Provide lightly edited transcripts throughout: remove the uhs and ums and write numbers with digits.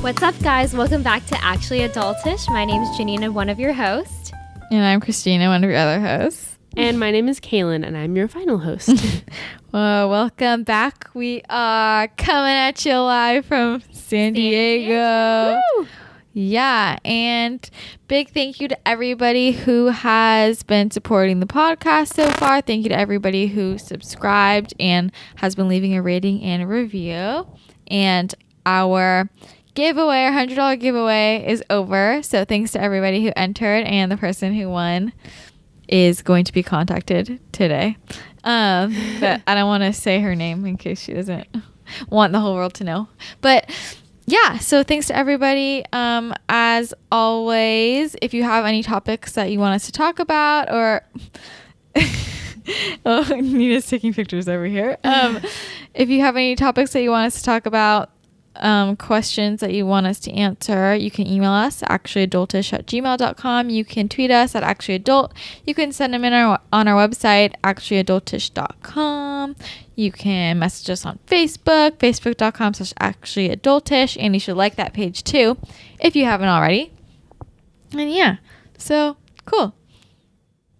What's up, guys? Welcome back to Actually Adultish. My name is Janina, one of your hosts. And I'm Christina, one of your other hosts. And my name is Kaylin, and I'm your final host. Well, welcome back. We are coming at you live from San Diego. Woo! Yeah, and big thank you to everybody who has been supporting the podcast so far. Thank you to everybody who subscribed and has been leaving a rating and a review. And our giveaway, our $100 giveaway is over. So thanks to everybody who entered, and the person who won is going to be contacted today. But I don't want to say her name in case she doesn't want the whole world to know. But yeah, so thanks to everybody. As always, if you have any topics that you want us to talk about, or oh, Nina's taking pictures over here. If you have any topics that you want us to talk about, questions that you want us to answer, you can email us actuallyadultish@gmail.com. You can tweet us at actuallyadult. You can send them in on our website actuallyadultish.com. You can message us on Facebook, facebook.com/actuallyadultish, and you should like that page too if you haven't already. And yeah, so cool.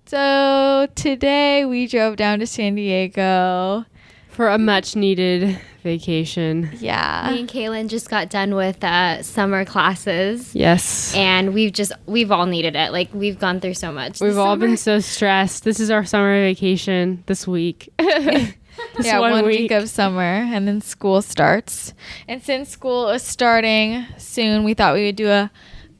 So today we drove down to San Diego For a much needed vacation. Yeah. Me and Kaylin just got done with summer classes. Yes. And we've all needed it. Like, we've gone through so much. We've all been so stressed. This is our summer vacation this week. Yeah, one week of summer, and then school starts. And since school is starting soon, we thought we would do a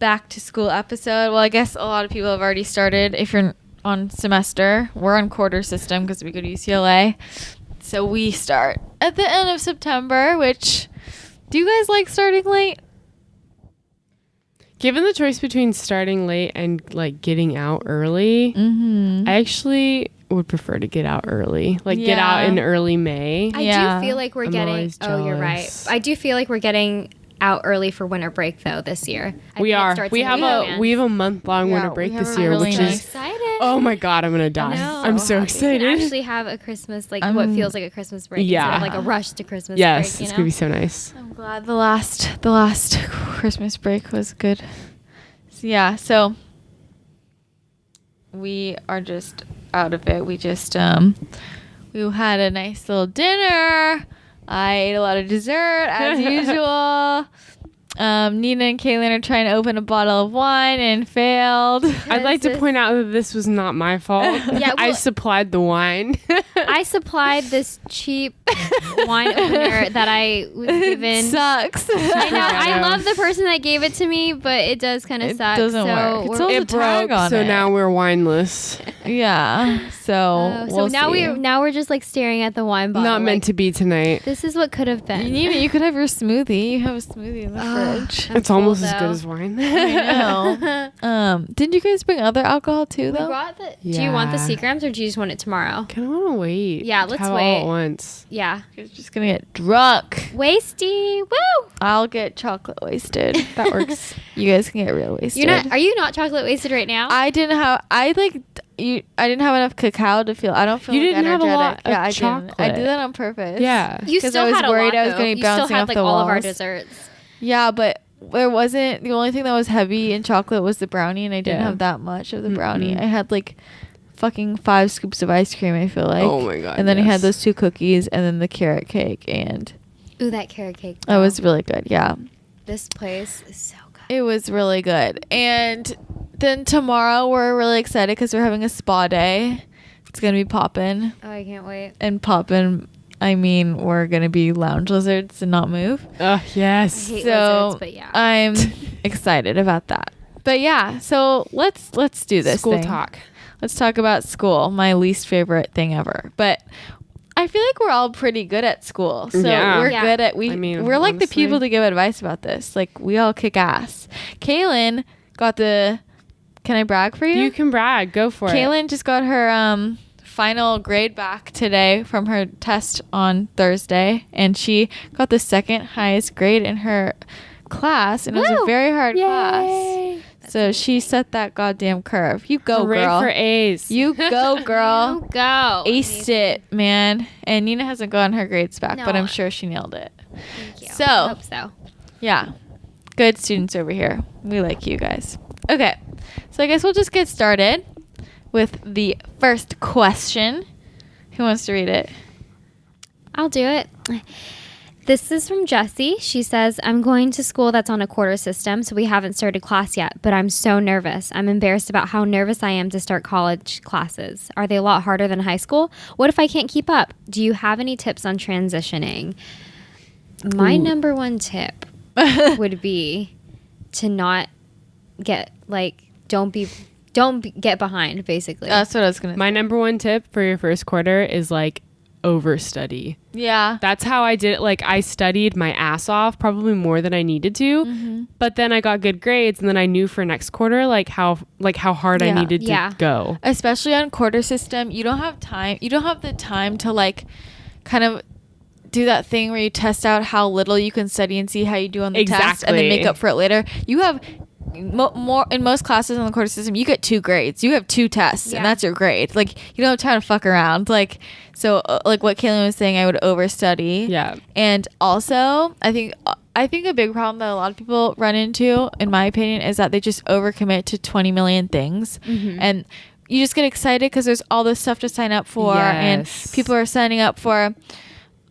back to school episode. Well, I guess a lot of people have already started. If you're on semester, we're on quarter system because we go to UCLA. So we start at the end of September, which, do you guys like starting late? Given the choice between starting late and like getting out early, I actually would prefer to get out early. Like get out in early May. I Yeah. do feel like we're I'm getting... always Oh, you're right. jealous. I do feel like we're getting out early for winter break, though, this year. We have a month long winter break we have this a year, really which I'm is excited. oh my god, I'm gonna die. know. I'm so We excited. can actually have a Christmas, like what feels like a Christmas break, Yeah. instead of like a rush to Christmas Yes, break. You it's know? gonna be so nice. I'm glad the last Christmas break was good. So, yeah, so we are just out of it. We just we had a nice little dinner. I ate a lot of dessert as usual. Nina and Kaylin are trying to open a bottle of wine and failed. I'd like to point out that this was not my fault. Yeah, I well- supplied the wine. I supplied this cheap wine opener that I was given. Sucks. I know. I I know. love the person that gave it to me, but it does kind of It suck. doesn't so work. It's we're- all- It the tag broke, on so it. now we're wineless. Yeah. So so we'll now see. we're just like staring at the wine bottle. Not meant to be tonight. This is what could have been. Nina, you could have your smoothie. You have a smoothie in the fridge. I'm It's full, almost as though. good as wine. I know. Didn't you guys bring other alcohol too, We though? brought the. Do you want the Yeah. Seagrams or do you just want it tomorrow? Kind of want to wait. Yeah, let's have it all wait. at once. Yeah. You're just gonna get drunk. Wasty. Woo! I'll get chocolate wasted. That works. You guys can get real wasted. Are you not chocolate wasted right now? I didn't have. I didn't have enough cacao to feel. I don't feel. You like didn't have a energetic. lot of Yeah, I chocolate. didn't. I did that on purpose. Yeah. You 'Cause still I was had a worried lot, I was though. gonna be You still bouncing had off like the all of our walls. desserts. Yeah, but there wasn't. The only thing that was heavy in chocolate was the brownie, and I didn't Yeah. have that much of the brownie. Mm-mm. I had like fucking 5 scoops of ice cream. I feel like. Oh my God, And then I had yes. those 2 cookies, and then the carrot cake, and Ooh, that carrot cake. it was really good. Yeah. This place is so good. It was really good. And then tomorrow we're really excited because we're having a spa day. It's going to be poppin'. Oh, I can't wait. And poppin', I mean, we're going to be lounge lizards and not move. Oh, I yes. hate So lizards, but yeah. I'm excited about that. But yeah, so let's do this School thing. talk. Let's talk about school, my least favorite thing ever. But I feel like we're all pretty good at school. So Yeah. we're Yeah. good at we're like the honestly. people to give advice about this. Like we all kick ass. Kaylin got the can I brag for you? You can brag. Go for it. Kaylin just got her final grade back today from her test on Thursday, and she got the second highest grade in her class, and it was a Woo! very hard class. Yay. So she set that goddamn curve. You go, Hooray girl. for A's. You go, girl. You go. Aced it, man. And Nina hasn't gotten her grades back, but No. I'm sure she nailed it. Thank you. So- I hope so. Yeah. Good students over here. We like you guys. Okay. So I guess we'll just get started with the first question. Who wants to read it? I'll do it. This is from Jessie. She says, I'm going to school that's on a quarter system, so we haven't started class yet, but I'm so nervous. I'm embarrassed about how nervous I am to start college classes. Are they a lot harder than high school? What if I can't keep up? Do you have any tips on transitioning? My number one tip would be to not get, don't get behind, basically. That's what I was going to say. My number one tip for your first quarter is overstudy. Yeah. That's how I did it. I studied my ass off, probably more than I needed to, but then I got good grades, and then I knew for next quarter how hard I needed to go. Especially on quarter system, you don't have the time to kind of do that thing where you test out how little you can study and see how you do on the test and then make up for it later. You have more in most classes on the quarter system, you get 2 grades. You have 2 tests and that's your grade. You don't have time to fuck around. So what Kaylin was saying, I would overstudy. Yeah. And also, I think a big problem that a lot of people run into, in my opinion, is that they just overcommit to 20 million things. And you just get excited because there's all this stuff to sign up for, and people are signing up for,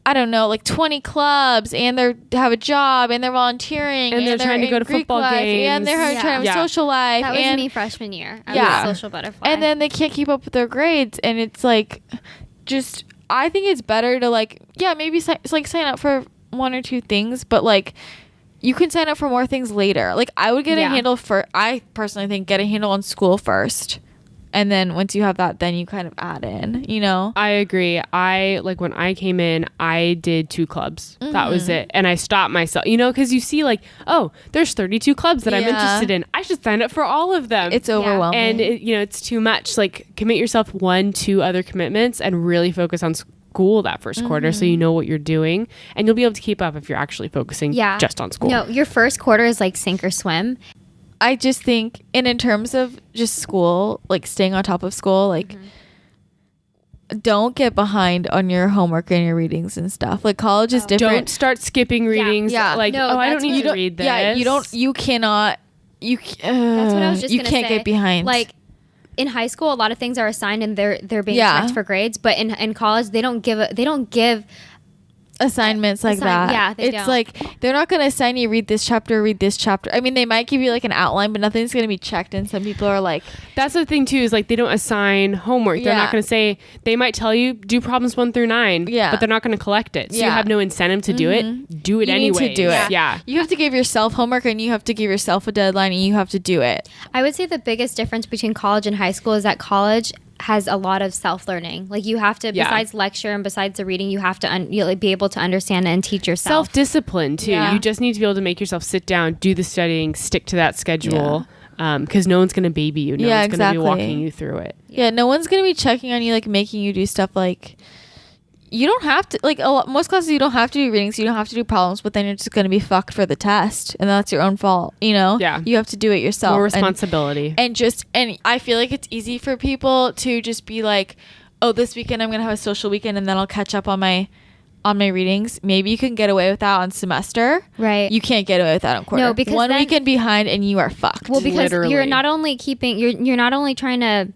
I don't know, 20 clubs, and they have a job, and they're volunteering, and they're trying to go to Greek football life, games, and they're trying to have a social life. That was and me freshman year. I was a social butterfly. And then they can't keep up with their grades, and it's just, I think it's better to maybe sign up for 1 or 2 things, but you can sign up for more things later. I would get a handle I personally think get a handle on school first. And then once you have that, then you kind of add in, I agree. When I came in, I did 2 clubs. That was it. And I stopped myself, because you see there's 32 clubs that I'm interested in. I should sign up for all of them. It's overwhelming. And it's too much. Commit yourself 1, 2 other commitments and really focus on school that first quarter so you know what you're doing. And you'll be able to keep up if you're actually focusing just on school. No, your first quarter is sink or swim. I just think, and in terms of just school, staying on top of school, don't get behind on your homework and your readings and stuff. College is different. Don't start skipping readings. Yeah. I don't need to read this. Yeah, you cannot. That's what I was just you can't get behind. In high school, a lot of things are assigned and they're being checked for grades. But in college, they don't give assignments that. Yeah, it's they're not going to assign you read this chapter. I mean, they might give you an outline, but nothing's going to be checked. And some people are that's the thing too, is they don't assign homework. They're not going to say, they might tell you do problems 1 through 9, but they're not going to collect it. So you have no incentive to do it. Do it anyway. You need to do it. Yeah. You have to give yourself homework, and you have to give yourself a deadline, and you have to do it. I would say the biggest difference between college and high school is that college has a lot of self-learning. You have to, besides lecture and besides the reading, you have to be able to understand and teach yourself. Self-discipline too. You just need to be able to make yourself sit down, do the studying, stick to that schedule, because no one's going to baby you. No one's going to be walking you through it. Yeah, no one's going to be checking on you, making you do stuff you don't have to, most classes you don't have to do readings, you don't have to do problems, but then you're just going to be fucked for the test, and that's your own fault, Yeah. You have to do it yourself. More responsibility. And I feel it's easy for people to just be oh, this weekend I'm going to have a social weekend, and then I'll catch up on my readings.Maybe you can get away with that on semester. Right. You can't get away with that on quarter. No, because one weekend behind and you are fucked. Well, because Literally. you're not only trying to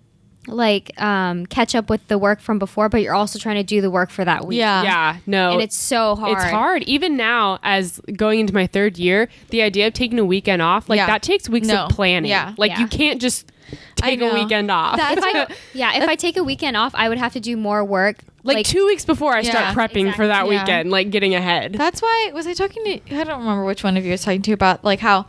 catch up with the work from before, but you're also trying to do the work for that week. Yeah, no. And it's so hard. It's hard. Even now, as going into my 3rd year, the idea of taking a weekend off, that takes weeks of planning. Yeah. You can't just take a weekend off. If I take a weekend off, I would have to do more work. 2 weeks before I start prepping for that weekend, getting ahead. That's why, was I talking to, I don't remember which one of you I was talking to about how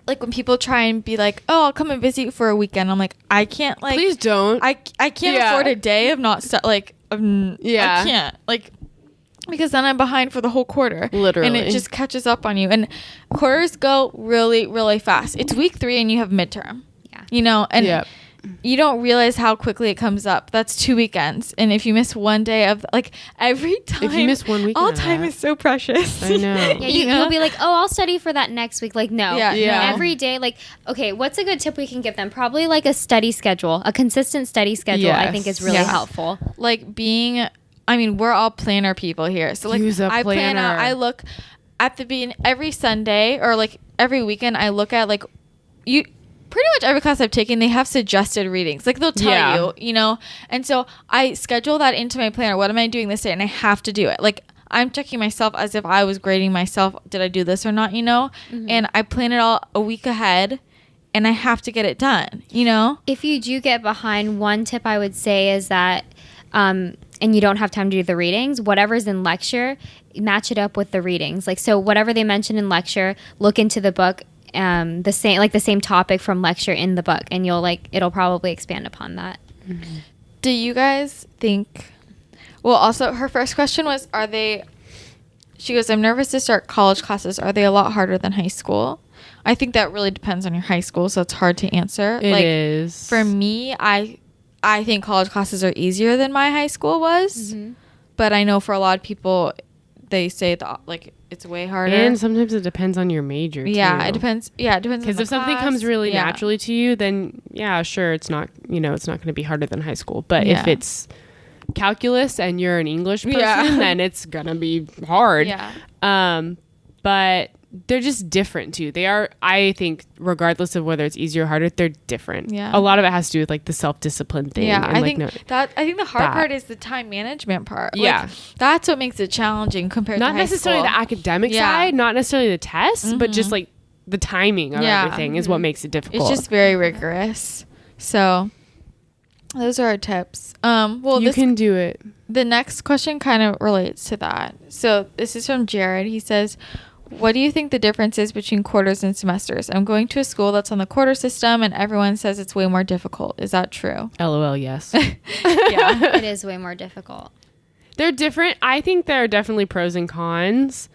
when people try and be oh, I'll come and visit you for a weekend. I'm I can't please don't. I can't afford a day of not I can't because then I'm behind for the whole quarter. Literally. And it just catches up on you. And quarters go really, really fast. It's week 3 and you have midterm. Yeah. And you don't realize how quickly it comes up. That's 2 weekends. And if you miss one day of every time, if you miss 1 week, all time is so precious. I know. Yeah, you'll be oh, I'll study for that next week. No. Yeah. Every day, okay, what's a good tip we can give them? Probably a study schedule, a consistent study schedule. Yes. I think is really helpful. We're all planner people here. So Use a I plan planner. out, I look at the beginning every Sunday or every weekend I look at like you. Pretty much every class I've taken, they have suggested readings. Like they'll tell you, you know. And so I schedule that into my planner. What am I doing this day? And I have to do it. Like I'm checking myself as if I was grading myself. Did I do this or not? You know. And I plan it all a week ahead. And I have to get it done, you know? If you do get behind, one tip I would say is that, and you don't have time to do the readings, whatever's in lecture, match it up with the readings. Like, so whatever they mention in lecture, look into the book, the same topic from lecture in the book, and it'll probably expand upon that. Do you guys think, well, also her first question was, she goes, I'm nervous to start college classes. Are they a lot harder than high school? I think that really depends on your high school, so it's hard to answer. It is. For me, I think college classes are easier than my high school was. But I know for a lot of people, they say it's way harder. And sometimes it depends on your major, too. Yeah, it depends. Yeah, it depends on the Because if something class, comes really naturally to you, then, yeah, sure, it's not going to be harder than high school. But if it's calculus and you're an English person, then it's going to be hard. Yeah. But they're just different too. They are, I think, regardless of whether it's easier or harder, they're different. Yeah. A lot of it has to do with like the self-discipline thing. Yeah, and, I think the hard part is the time management part. Yeah. Like, that's what makes it challenging compared to high school. Not necessarily the academic side, not necessarily the tests, but just like the timing of everything is what makes it difficult. It's just very rigorous. So those are our tips. Well, you can do it. The next question kind of relates to that. So this is from Jared. He says, what do you think the difference is between quarters and semesters? I'm going to a school that's on the quarter system and everyone says it's way more difficult. Is that true? LOL, yes. Yeah, it is way more difficult. They're different. I think there are definitely pros and cons.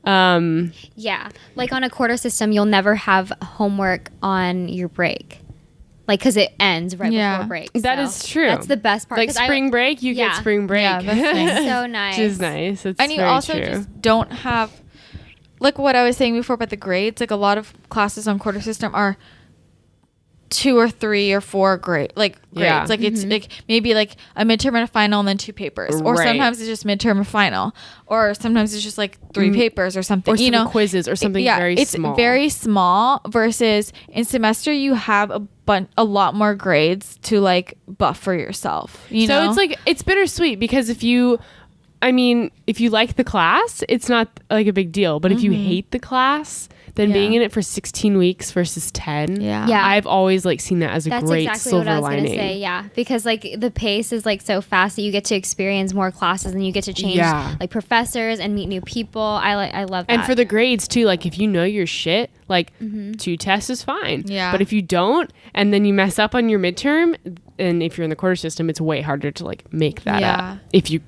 Yeah. Like on a quarter system, you'll never have homework on your break. Like, because it ends right before break. That is true. That's the best part. Like spring break, you get spring break. Yeah, that's nice. So nice. Which is nice. It's and you very also true. just don't have, like what I was saying before about the grades, like a lot of classes on quarter system are 2 or 3 or 4 grades. Like it's like maybe like a midterm and a final and then 2 papers. Or sometimes it's just midterm and final. Or sometimes it's just like 3 papers or something. Or some quizzes or something very small. It's very small versus in semester you have a lot more grades to like buffer yourself. You know? It's like, it's bittersweet because if you like the class, it's not like a big deal. But if you hate the class, then being in it for 16 weeks versus 10, I've always like seen that as a great exactly silver what I was lining. Gonna say, yeah, because like the pace is like so fast that you get to experience more classes and you get to change like professors and meet new people. I love that. And for the grades too, like if you know your shit, like 2 tests is fine. Yeah. But if you don't, and then you mess up on your midterm, and if you're in the quarter system, it's way harder to like make that up if you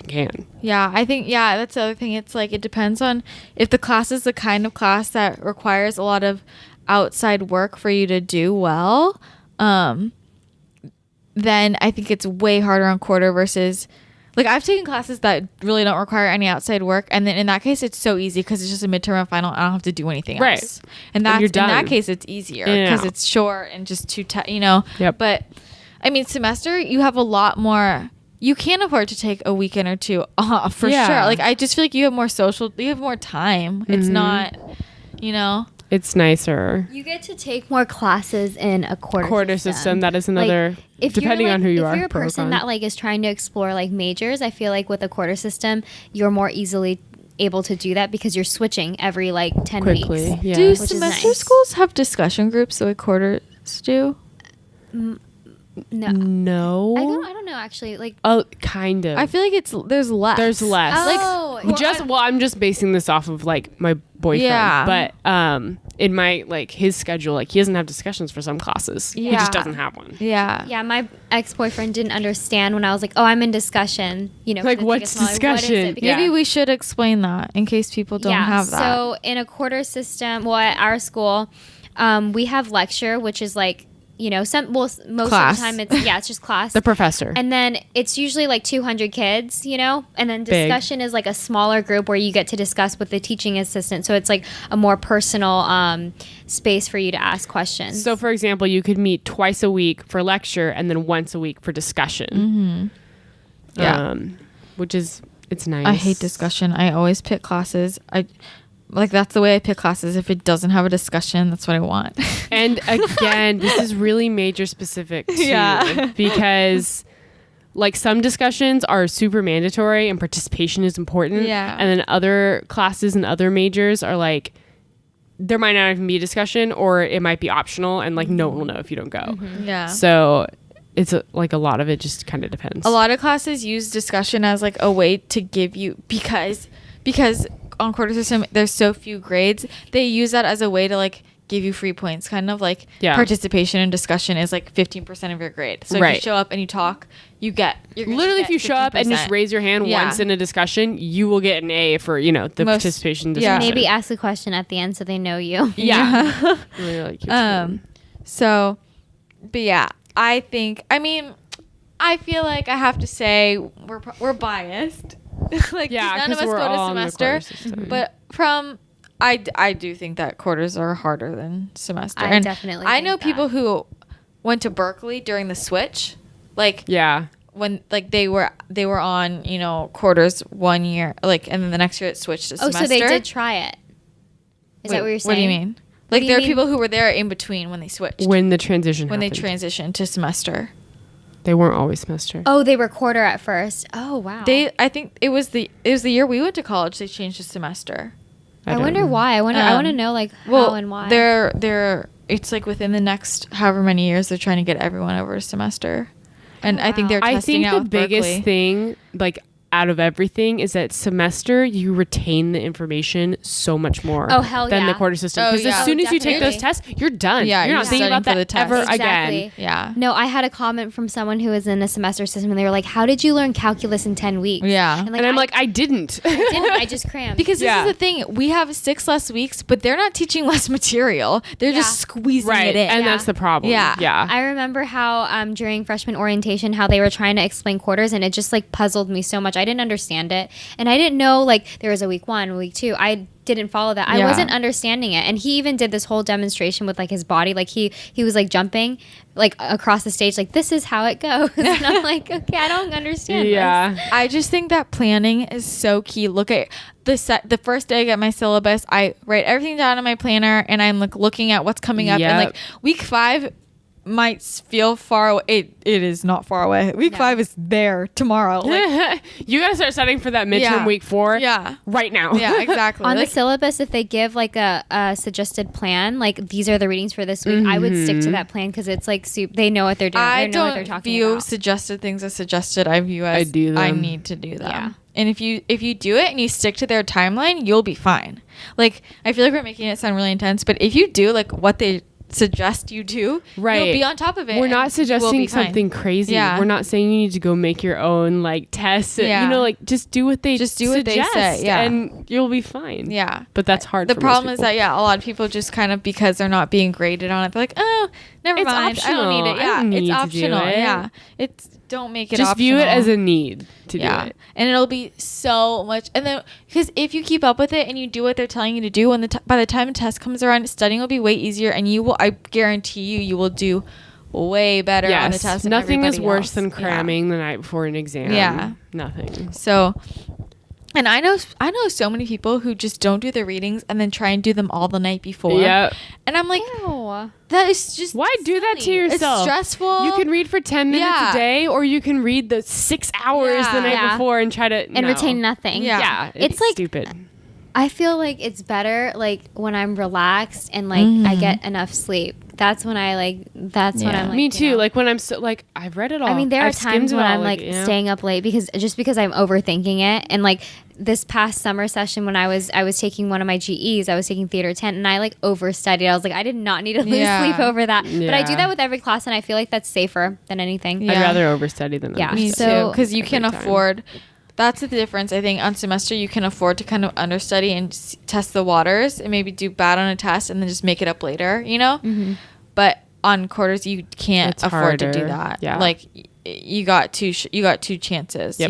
can. Yeah, I think that's the other thing. It's like it depends on if the class is the kind of class that requires a lot of outside work for you to do well. Then I think it's way harder on quarter versus like I've taken classes that really don't require any outside work, and then in that case it's so easy because it's just a midterm and final. I don't have to do anything else, and that's in that case it's easier because it's short and just Yep. But I mean, semester you have a lot more. You can afford to take a weekend or 2 off for sure. Like I just feel like you have more time. It's not, It's nicer. you get to take more classes in a quarter system. That is another, if depending on who you are. If you're a person that like is trying to explore like majors, I feel like with a quarter system, you're more easily able to do that because you're switching every like 10 Quickly, weeks. yeah. Do Which is semester nice. schools have discussion groups the way quarters do? No. No. I don't know actually. Like Kind of. I feel like there's less. There's less. Oh, I'm just basing this off of like my boyfriend. Yeah. But in my like his schedule, like he doesn't have discussions for some classes. He just doesn't have one. Yeah. Yeah, my ex-boyfriend didn't understand when I was like, "Oh, I'm in discussion." Like, what's discussion? Because Maybe we should explain that in case people don't have that. So in a quarter system, well, at our school, we have lecture, which is like, most Class. of the time it's just class. The professor. And then it's usually like 200 kids, and then discussion is like a smaller group where you get to discuss with the teaching assistant. So it's like a more personal space for you to ask questions. So for example, you could meet twice a week for lecture and then once a week for discussion. Yeah. Which is, it's nice. I hate discussion. I always pick classes. like that's the way I pick classes. If it doesn't have a discussion, that's what I want. And again, this is really major specific too, because like some discussions are super mandatory and participation is important. Yeah. And then other classes and other majors are like, there might not even be a discussion, or it might be optional, and like no one will know if you don't go. Mm-hmm. Yeah. So it's like a lot of it just kind of depends. A lot of classes use discussion as like a way to give you, because on quarter system there's so few grades, they use that as a way to like give you free points, kind of like participation and discussion is like 15% of your grade. So if you show up and you talk, you're literally if you show up and just raise your hand once in a discussion, you will get an A for the participation discussion. Maybe ask a question at the end so they know you. Really so but yeah, I feel like I have to say we're biased. Like none of us go to semester, but I do think that quarters are harder than semester. I know people who went to Berkeley during the switch, like when like they were on quarters 1 year, like, and then the next year it switched to semester. So they did try it. Is that what you're saying? What do you mean? Like there are people who were there in between when they switched. When the transition when happened. they transitioned to semester. They weren't always semester. Oh, they were quarter at first. Oh, wow. I think it was the year we went to college they changed to semester. I wonder why. I want to know like how and why. They're it's like within the next however many years they're trying to get everyone over to semester. And I think they're testing out with Berkeley. I think the biggest thing like out of everything is that semester you retain the information so much more than the quarter system, because as soon as you take those tests you're done. You're not thinking about that ever again. No, I had a comment from someone who was in a semester system and they were like, how did you learn calculus in 10 weeks? And I'm like I didn't. I just crammed, because this is the thing, we have 6 less weeks but they're not teaching less material, they're just squeezing it in, and that's the problem. I remember how during freshman orientation how they were trying to explain quarters and it just like puzzled me so much. I didn't understand it, and I didn't know like there was a week 1, week 2. I didn't follow that. I wasn't understanding it, and he even did this whole demonstration with like his body, like he was like jumping like across the stage, like this is how it goes. And I'm like, okay, I don't understand this. I just think that planning is so key. Look at the first day I get my syllabus, I write everything down in my planner and I'm like looking at what's coming up, and like week 5 might feel far away. It is not far away. Week 5 is there tomorrow. Like, you gotta start studying for that midterm week 4 right now. Exactly. On the syllabus, if they give like a suggested plan, like these are the readings for this week, I would stick to that plan because it's like they know what they're doing. They know what they're talking about. I don't view suggested things as suggested. I view as I need to do them. And if you do it and you stick to their timeline, you'll be fine. Like I feel like we're making it sound really intense, but if you do like what they suggest you do, you'll be on top of it. We're not suggesting something crazy. We're not saying you need to go make your own like tests. Like just do what they suggest, they say, and you'll be fine. But that's hard. The problem is that a lot of people just kind of, because they're not being graded on it, they're like, oh, never mind, optional. I don't need it. It's optional. It's don't make it just optional. View it as a need to do it, and it'll be so much. And then because if you keep up with it and you do what they're telling you to do, when by the time the test comes around, studying will be way easier, and I guarantee you will do way better on the test. Nothing is worse than cramming the night before an exam. Nothing. So, and I know so many people who just don't do their readings and then try and do them all the night before. And I'm like, ew, that is just why do that to yourself? It's stressful. You can read for 10 minutes a day, or you can read the 6 hours the night before and try to retain nothing. It's like stupid. I feel like it's better like when I'm relaxed and like I get enough sleep. That's when I like. That's when I'm like. Me too. Like when I'm so like I've read it all. I mean, there are times when I'm like staying up late because I'm overthinking it. And like this past summer session when I was taking one of my GEs, I was taking Theater 10, and I like overstudied. I was like, I did not need to lose sleep over that. But I do that with every class, and I feel like that's safer than anything. I'd rather overstudy than me too, because you can afford. That's the difference. I think on semester you can afford to kind of understudy and test the waters and maybe do bad on a test and then just make it up later, But on quarters you can't afford to do that. Like you got two chances,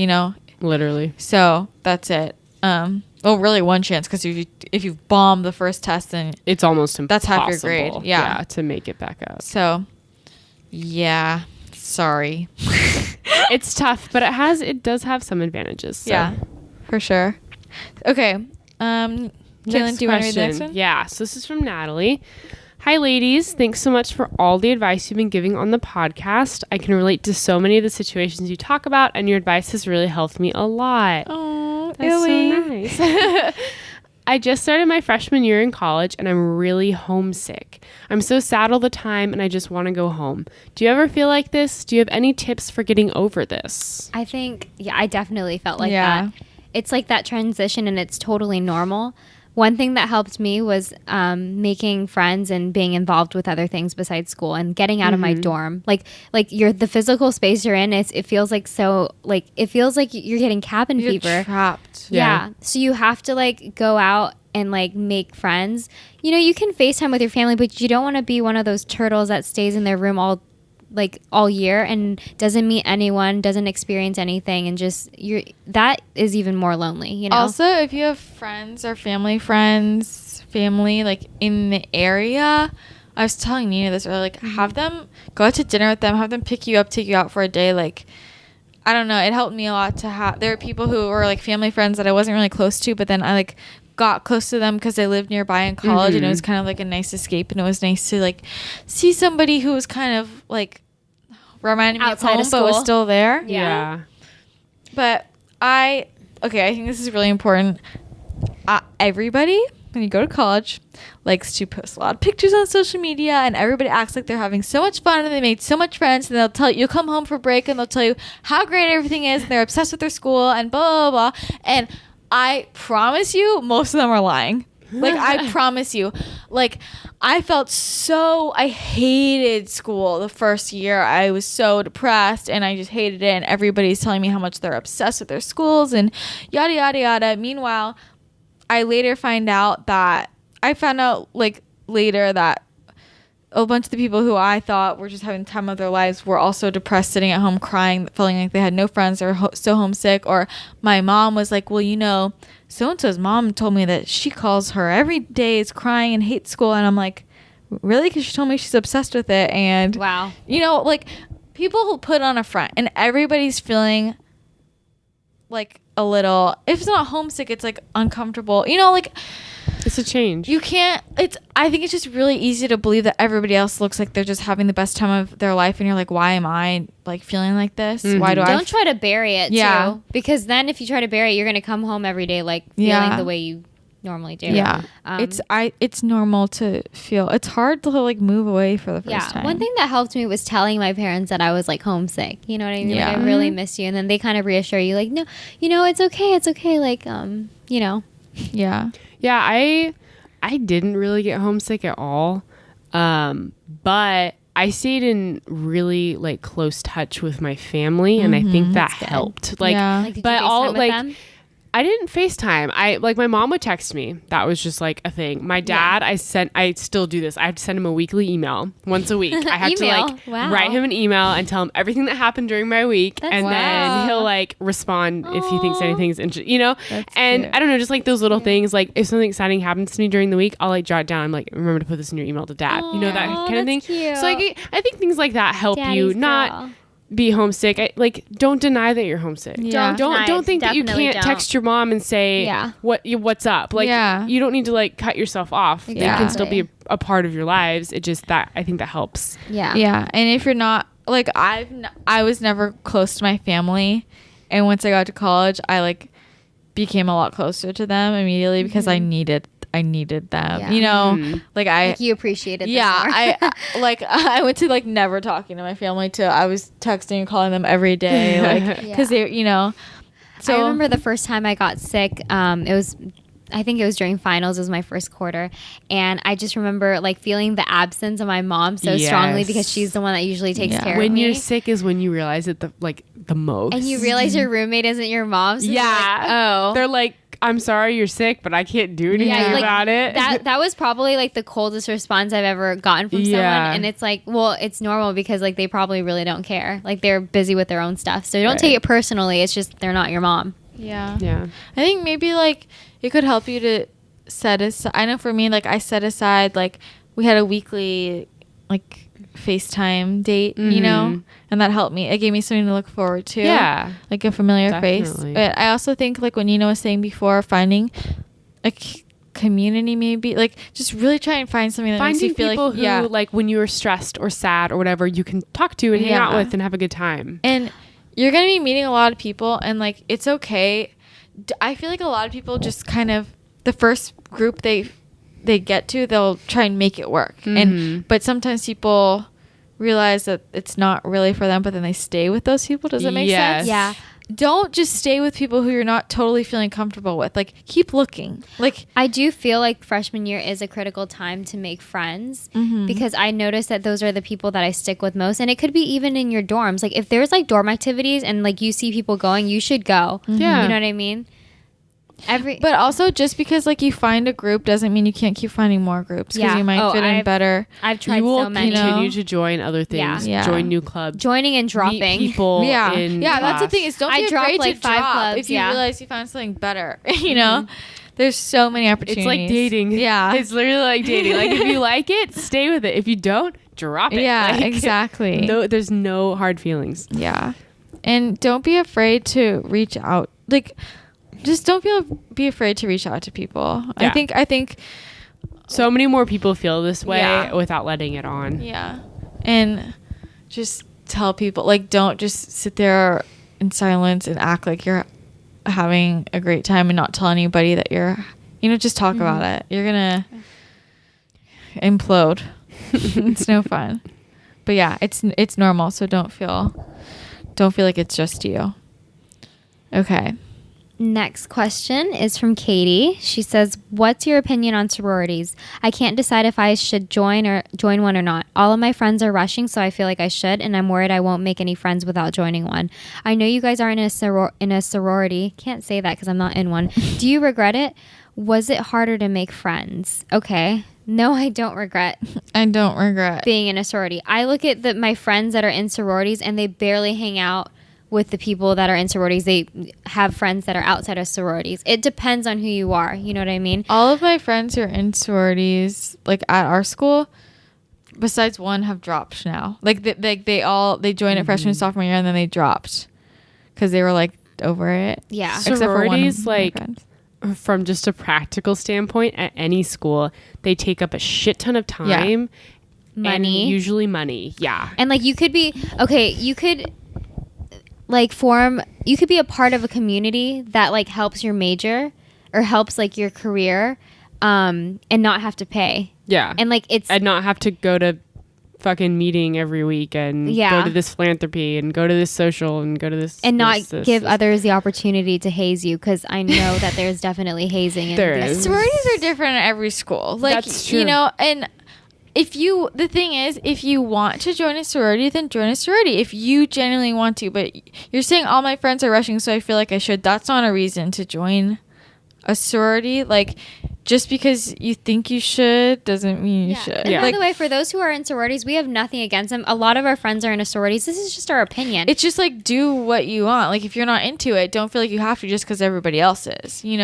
Literally. So that's it. Well, really one chance, because if you bomb the first test, then it's almost impossible. That's half your grade. Yeah, to make it back up. So, sorry. It's tough, but it does have some advantages. So. Yeah, for sure. Okay. Kaylin, do you want to read the next one? Yeah, so this is from Natalie. Hi, ladies. Thanks so much for all the advice you've been giving on the podcast. I can relate to so many of the situations you talk about, and your advice has really helped me a lot. Oh, that's so nice. I just started my freshman year in college, and I'm really homesick. I'm so sad all the time, and I just want to go home. Do you ever feel like this? Do you have any tips for getting over this? I think, I definitely felt like that. It's like that transition, and it's totally normal. One thing that helped me was making friends and being involved with other things besides school and getting out of my dorm. Like the physical space you're in, it feels like it feels like you're getting cabin fever. You're trapped. Yeah. So you have to like go out and like make friends. You know, you can FaceTime with your family, but you don't want to be one of those turtles that stays in their room all year and doesn't meet anyone, doesn't experience anything, and just that is even more lonely, you know. Also, if you have friends or family like in the area, I was telling Nina this earlier, like have them go out to dinner with them, have them pick you up, take you out for a day. Like, I don't know, it helped me a lot to have. There are people who were like family friends that I wasn't really close to, but then I like got close to them because they lived nearby in college, and it was kind of like a nice escape, and it was nice to like see somebody who was kind of like reminded me outside of home, but was still there. Yeah. But I think this is really important. Everybody, when you go to college, likes to post a lot of pictures on social media, and everybody acts like they're having so much fun and they made so much friends, and they'll tell you, you'll come home for break and they'll tell you how great everything is, and they're obsessed with their school and blah, blah, blah. And I promise you, most of them are lying. Like, I promise you. Like, I hated school the first year. I was so depressed, and I just hated it, and everybody's telling me how much they're obsessed with their schools and yada, yada, yada. Meanwhile, I found out later that a bunch of the people who I thought were just having the time of their lives were also depressed, sitting at home crying, feeling like they had no friends, they were so homesick. Or my mom was like, well, you know, so-and-so's mom told me that she calls her every day, is crying and hates school. And I'm like, really? Because she told me she's obsessed with it. And wow, you know, like, people who put on a front, and everybody's feeling like a little, if it's not homesick, it's like uncomfortable, you know, like, it's a change. I think it's just really easy to believe that everybody else looks like they're just having the best time of their life, and you're like, why am I like feeling like this? Why do Don't try to bury it too, because then if you try to bury it, you're going to come home every day like feeling the way you normally do. Yeah. It's normal to feel, it's hard to like move away for the first time. One thing that helped me was telling my parents that I was like homesick. You know what I mean? Yeah. Like, I really miss you. And then they kind of reassure you like, no, you know, it's okay. Like, you know. Yeah. Yeah, I didn't really get homesick at all, but I stayed in really like close touch with my family, and I think that helped. Like, did you FaceTime with them? I didn't FaceTime. My mom would text me. That was just like a thing. My dad, I still do this. I have to send him a weekly email once a week. I have to like write him an email and tell him everything that happened during my week. Then he'll like respond if he thinks anything's interesting, you know? And cute. I don't know, just like those little things, like if something exciting happens to me during the week, I'll like jot it down. I'm like, remember to put this in your email to dad. You know, that kind of thing. Cute. So like, I think things like that help you not girl. Be homesick. Don't deny that you're homesick. Yeah. Don't think that you can't text your mom and say what's up. Like, you don't need to like cut yourself off. They can still be a part of your lives. It just that I think that helps. Yeah. And if you're not like, I was never close to my family, and once I got to college, I like became a lot closer to them immediately because I needed them, you know, like you appreciated them more. I went to like never talking to my family to I was texting and calling them every day, like, because they, you know. So I remember the first time I got sick, I think it was during finals. It was my first quarter, and I just remember like feeling the absence of my mom so strongly because she's the one that usually takes care of me. When you're sick is when you realize it the most, and you realize your roommate isn't your mom. So they're like, I'm sorry you're sick, but I can't do anything about it. That was probably like the coldest response I've ever gotten from someone. And it's like, well, it's normal because like they probably really don't care. Like they're busy with their own stuff. So don't take it personally. It's just they're not your mom. Yeah. I think maybe like it could help you to set aside. I know for me, like I set aside, like we had a weekly like FaceTime date, you know, and that helped me. It gave me something to look forward to. Yeah. Like a familiar face. But I also think like what Nina was saying before, finding community, maybe. Like, just really try and find something that makes you feel people like, who, like, when you're stressed or sad or whatever, you can talk to and hang out with and have a good time. And you're going to be meeting a lot of people, and, like, it's okay. I feel like a lot of people just kind of, the first group they get to, they'll try and make it work. But sometimes people realize that it's not really for them, but then they stay with those people. Does that make sense? Yeah. Don't just stay with people who you're not totally feeling comfortable with. Like, keep looking. Like, I do feel like freshman year is a critical time to make friends because I notice that those are the people that I stick with most. And it could be even in your dorms. Like, if there's like dorm activities and like you see people going, you should go. Yeah. You know what I mean? But also, just because like you find a group doesn't mean you can't keep finding more groups, because you might fit in better. I've tried you will so many. continue to join other things. Yeah. Join new clubs. Joining and dropping. Meet people in class. That's the thing, is don't be afraid like to 5 drop clubs, if you realize you found something better. You know, there's so many opportunities. It's like dating. Yeah, it's literally like dating. Like, if you like it, stay with it. If you don't, drop it. Yeah, like, exactly. No, there's no hard feelings. Yeah, and don't be afraid to reach out. Like, just don't be afraid to reach out to people. Yeah. I think so many more people feel this way without letting it on. Yeah. And just tell people, like, don't just sit there in silence and act like you're having a great time and not tell anybody that you're, just talk about it. You're gonna implode. It's no fun. But yeah, it's normal, so don't feel like it's just you. Okay. Next question is from Katie. She says, what's your opinion on sororities? I can't decide if I should join one or not. All of my friends are rushing, so I feel like I should, and I'm worried I won't make any friends without joining one. I know you guys are in a sorority. Can't say that because I'm not in one. Do you regret it? Was it harder to make friends? Okay. No, I don't regret. I don't regret being in a sorority. I look at my friends that are in sororities, and they barely hang out with the people that are in sororities. They have friends that are outside of sororities. It depends on who you are. You know what I mean? All of my friends who are in sororities, like at our school, besides one, have dropped now. Like they joined at freshman, sophomore year, and then they dropped because they were like over it. Yeah. Sororities, like, from just a practical standpoint, at any school, they take up a shit ton of time, money, and usually money. Yeah. And like you could be you could be a part of a community that like helps your major or helps like your career, and not have to pay. Yeah. And like and not have to go to fucking meeting every week and go to this philanthropy and go to this social and go to this and not this. give others the opportunity to haze you, because I know that there's definitely hazing in is. Sororities are different at every school. Like, that's true. And the thing is, if you want to join a sorority, then join a sorority if you genuinely want to. But you're saying all my friends are rushing, so I feel like I should. That's not a reason to join a sorority. Like, just because you think you should doesn't mean you should. And by the way, for those who are in sororities, we have nothing against them. A lot of our friends are in sororities. This is just our opinion. It's just like, do what you want. Like, if you're not into it, don't feel like you have to just because everybody else is, Do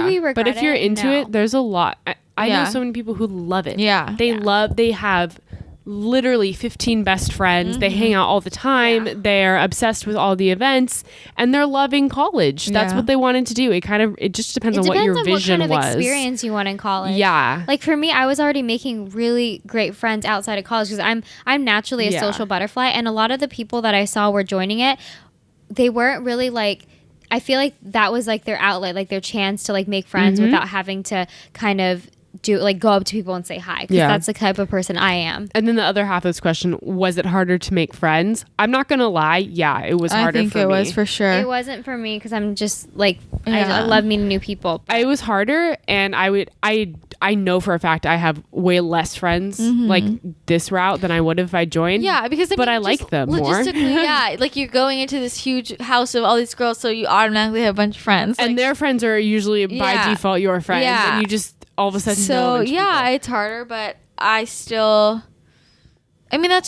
we regret But if you're into it, there's a lot. I know so many people who love it. Yeah. They have literally 15 best friends. They hang out all the time. They're obsessed with all the events, and they're loving college. That's what they wanted to do. It just depends on what your vision was. What kind of experience you want in college. Yeah. Like for me, I was already making really great friends outside of college because I'm naturally a social butterfly, and a lot of the people that I saw were joining it, they weren't really like, I feel like that was like their outlet, like their chance to like make friends without having to kind of go up to people and say hi, because that's the type of person I am. And then the other half of this question, was it harder to make friends? I'm not gonna lie, it was harder for me. I think it was for sure. It wasn't for me because I'm just like I love meeting new people. It was harder, and I know for a fact I have way less friends like this route than I would if I joined. Yeah, because I like them more. Logistically, like you're going into this huge house of all these girls, so you automatically have a bunch of friends, and their friends are usually by default your friends, and you just all of a sudden know it's harder, but that's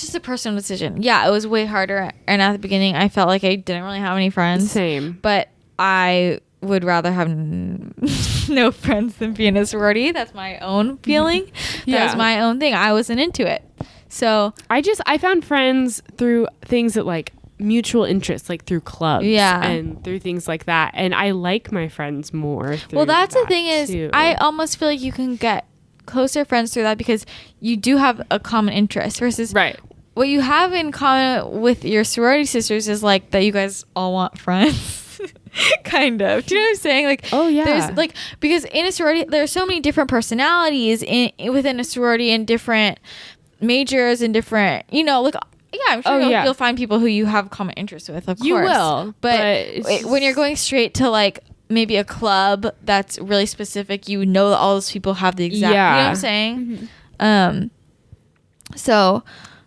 just a personal decision. It was way harder, and at the beginning I felt like I didn't really have any friends. Same. But I would rather have no friends than be in a sorority. That's my own feeling. That was my own thing. I wasn't into it, so I found friends through things that like mutual interests, like through clubs Yeah. and through things like that. And I like my friends more through Well, that's that the thing is, too. I almost feel like you can get closer friends through that because you do have a common interest versus right. what you have in common with your sorority sisters is like that you guys all want friends. Kind of. Do you know what I'm saying? Like, oh yeah. There's like, because in a sorority, there are so many different personalities within a sorority and different majors and different, you know, like, yeah, I'm sure you'll find people who you have common interests with, of course. You will. But when you're going straight to like maybe a club that's really specific, you know that all those people have the exact, you know what I'm saying? Mm-hmm. So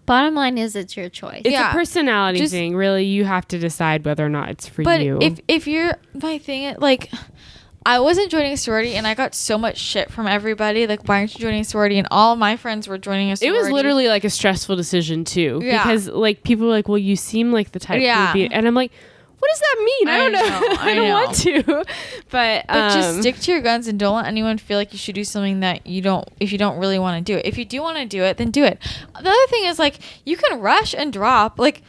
bottom line is it's your choice. It's a personality thing. Really, you have to decide whether or not it's for you. But if you're, my thing, like, I wasn't joining a sorority and I got so much shit from everybody. Like, why aren't you joining a sorority? And all of my friends were joining a sorority. It was literally like a stressful decision too. Yeah. Because like people were like, well, you seem like the type who would be, and I'm like, what does that mean? I don't know. I don't want to. But just stick to your guns and don't let anyone feel like you should do something that you don't, if you don't really want to do it. If you do want to do it, then do it. The other thing is like, you can rush and drop. Like,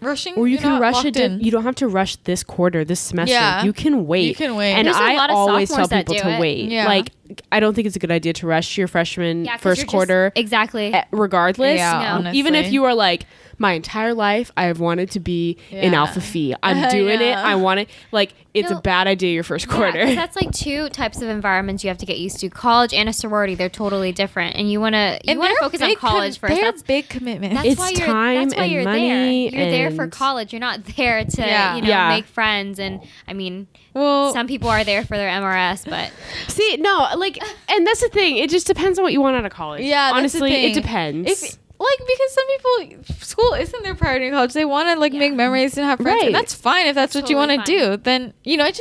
rushing, or you can rush it. You don't have to rush this quarter, this semester. Yeah. You can wait. You can wait. And There's I a lot of always tell sophomores people to wait. Yeah. Like, I don't think it's a good idea to rush your freshman first quarter. Exactly. Regardless. Yeah, no. Even if you are like, my entire life I have wanted to be in Alpha Phi. I'm doing it. I want it. Like, it's a bad idea your first quarter. 'Cause that's like two types of environments you have to get used to. College and a sorority, they're totally different. And you want to focus on college first. They're big commitments. It's time and money. You're there for college. You're not there to make friends. And I mean, some people are there for their MRS, but see, no, like, and that's the thing. It just depends on what you want out of college. Yeah, honestly, it depends. Like, because some people, school isn't their priority in college. They want to like make memories and have friends. And that's fine if that's what you want to do. Then, you know, it's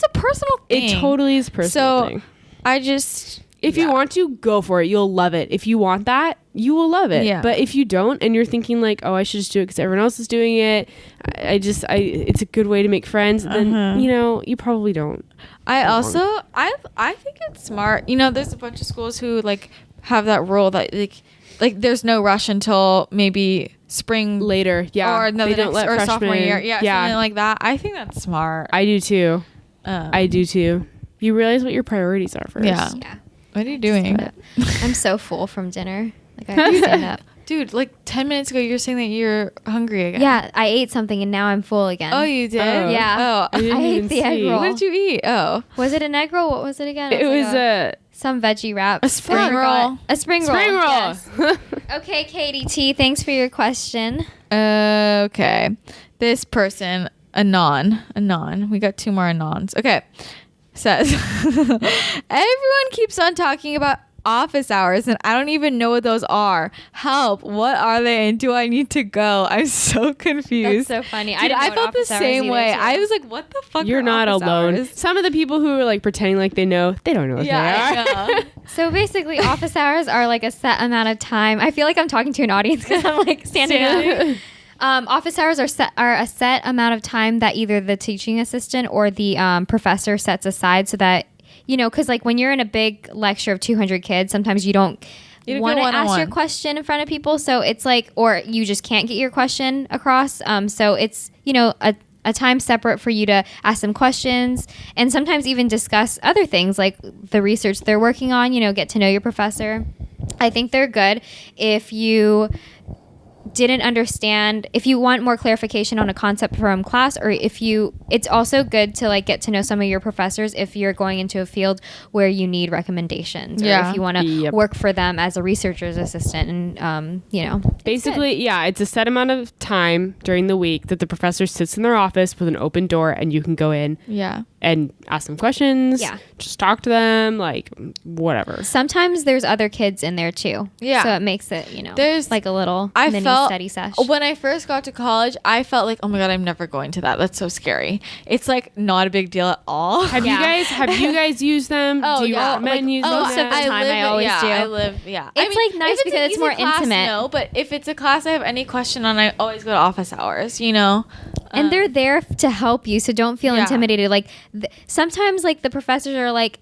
a personal thing. It totally is a personal thing. I just, if you want to, go for it. You'll love it. If you want that, you will love it. Yeah. But if you don't, and you're thinking like, oh, I should just do it because everyone else is doing it, it's a good way to make friends. Then you know, you probably don't. I think it's smart. You know, there's a bunch of schools who like have that rule that like there's no rush until maybe spring later, or no, they don't let freshmen, sophomore year, something like that. I think that's smart. I do too. You realize what your priorities are first. Yeah. What are you doing? I'm so full from dinner. Like, I have to stand up. Dude, like 10 minutes ago, you were saying that you're hungry again. Yeah, I ate something and now I'm full again. Oh, you did? Yeah. Oh, I ate the egg roll. What did you eat? Oh. Was it an egg roll? What was it again? It was some veggie wrap. A spring roll. A spring roll. Yes. Okay, Katie T, thanks for your question. Okay. This person, Anon. We got 2 more Anons. Okay. Says, everyone keeps on talking about office hours and I don't even know what those are. Help. What are they and do I need to go? I'm so confused. That's so funny. Dude, I felt the same way. I was like, what the fuck? You're not alone. Hours? Some of the people who are like pretending like they know, they don't know what they are. I know. So basically office hours are like a set amount of time. I feel like I'm talking to an audience because I'm like standing up. Office hours are a set amount of time that either the teaching assistant or the professor sets aside so that, you know, because like when you're in a big lecture of 200 kids, sometimes you don't want to ask your question in front of people. So it's like, or you just can't get your question across. So it's, you know, a time separate for you to ask them questions and sometimes even discuss other things like the research they're working on, you know, get to know your professor. I think they're good if you didn't understand, if you want more clarification on a concept from class, or it's also good to like get to know some of your professors if you're going into a field where you need recommendations, or if you want to work for them as a researcher's assistant. And you know, basically it's a set amount of time during the week that the professor sits in their office with an open door and you can go in and ask them questions, just talk to them, like whatever. Sometimes there's other kids in there too, so it makes it, you know, there's like a little mini study session. When I first got to college, I felt like, oh my god, I'm never going to that. That's so scary. It's like not a big deal at all. Have you guys used them? Do you recommend using them? Most of the time I always do. It's like nice because it's more intimate. No, but if it's a class I have any question on, I always go to office hours, you know. And they're there to help you, so don't feel intimidated. Like sometimes like the professors are like,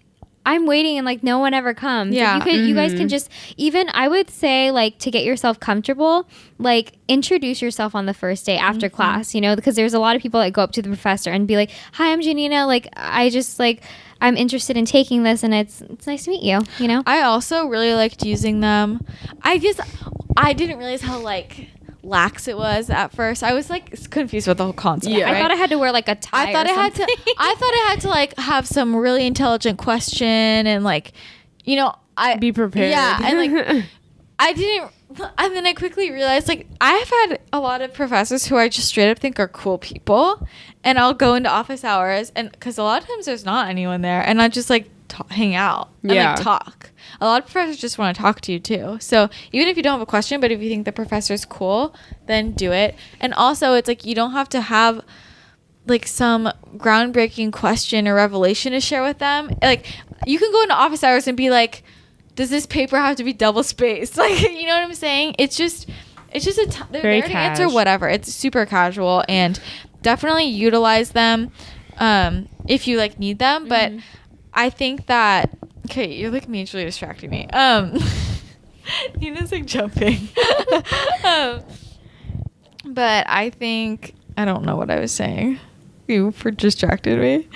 I'm waiting and like no one ever comes. Yeah. Like, you guys can just, even I would say like to get yourself comfortable, like introduce yourself on the first day after class, you know, because there's a lot of people that go up to the professor and be like, hi, I'm Janina. Like, I just like, I'm interested in taking this and it's nice to meet you, you know? I also really liked using them. I didn't realize how like lax it was at first. I was like confused with the whole concept. Yeah, right? I thought I had to wear like a tie. I thought I had to like have some really intelligent question and like, you know, I be prepared. Yeah, and like I didn't. And then I quickly realized like I've had a lot of professors who I just straight up think are cool people, and I'll go into office hours and because a lot of times there's not anyone there, and I just like hang out and like talk. A lot of professors just want to talk to you too. So even if you don't have a question, but if you think the professor's cool, then do it. And also it's like you don't have to have like some groundbreaking question or revelation to share with them. Like you can go into office hours and be like, does this paper have to be double spaced? Like, you know what I'm saying? It's just they're there to answer whatever. It's super casual, and definitely utilize them if you like need them. But I think that okay, you're like mutually distracting me. Nina's like jumping. But I think I don't know what I was saying. You distracted me.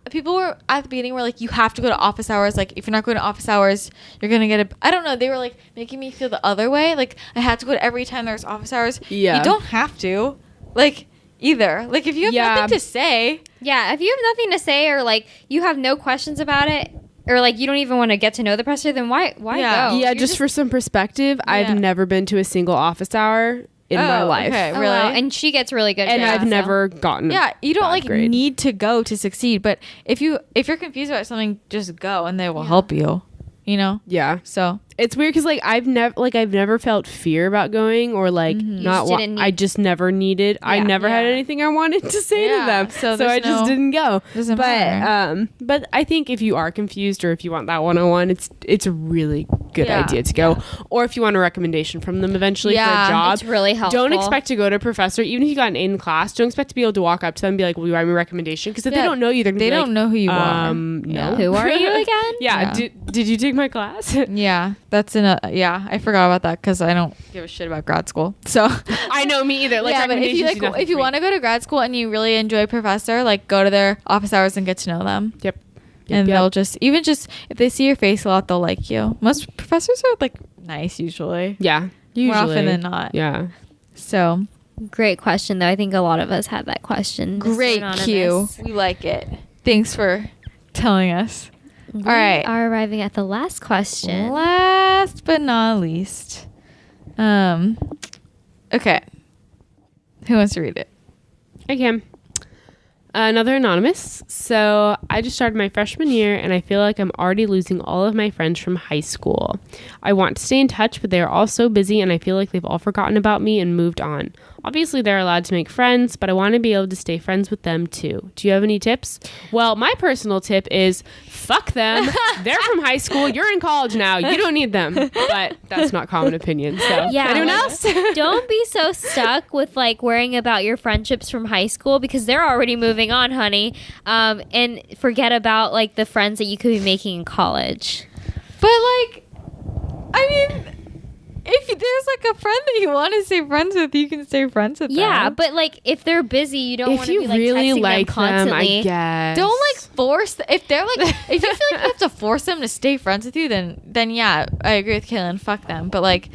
People were at the beginning were like, you have to go to office hours. Like, if you're not going to office hours, you're gonna get I don't know. They were like making me feel the other way. Like I had to go to every time there's office hours. Yeah. You don't have to. Like either. Like if you have nothing to say. Yeah, if you have nothing to say or like you have no questions about it or like you don't even want to get to know the professor, then why go? Yeah, just for some perspective, I've never been to a single office hour in my life. Okay, really? Wow. And she gets really good. And I've never gotten you don't like grade. Need to go to succeed, but if you're confused about something, just go and they will help you. You know? Yeah. So it's weird because like I've never felt fear about going or like I just never needed. I never had anything I wanted to say to them, so I just didn't go. But I think if you are confused or if you want that one-on-one, it's a really good idea to go. Or if you want a recommendation from them eventually for a job, it's really helpful. Don't expect to go to a professor even if you got an A in class. Don't expect to be able to walk up to them and be like, "Will you write me a recommendation?" Because if they don't know you, they don't know who you are. No. Who are you again? Yeah. Did you take my class? Yeah. That's I forgot about that because I don't give a shit about grad school. So I know, me either. Like, but if you want to go to grad school and you really enjoy a professor, like go to their office hours and get to know them. Yep. And they'll just if they see your face a lot, they'll like you. Most professors are like nice usually. Yeah. Usually. More often than not. Yeah. So great question though. I think a lot of us had that question. Great cue. We like it. Thanks for telling us. All right. We are arriving at the last question. Last but not least. Okay. Who wants to read it? I can. Another anonymous. So I just started my freshman year and I feel like I'm already losing all of my friends from high school. I want to stay in touch, but they are all so busy and I feel like they've all forgotten about me and moved on. Obviously, they're allowed to make friends, but I want to be able to stay friends with them too. Do you have any tips? Well, my personal tip is fuck them. They're from high school. You're in college now. You don't need them. But that's not common opinion. So yeah, anyone else? Don't be so stuck with like worrying about your friendships from high school because they're already moving on, honey. And forget about like the friends that you could be making in college. But like, I mean, if there's like a friend that you want to stay friends with, you can stay friends with them. Yeah, but like if they're busy, you don't want to be like really texting like them constantly. I guess. Don't like force if they're like if you feel like you have to force them to stay friends with you, then yeah, I agree with Kaylin. Fuck them. But like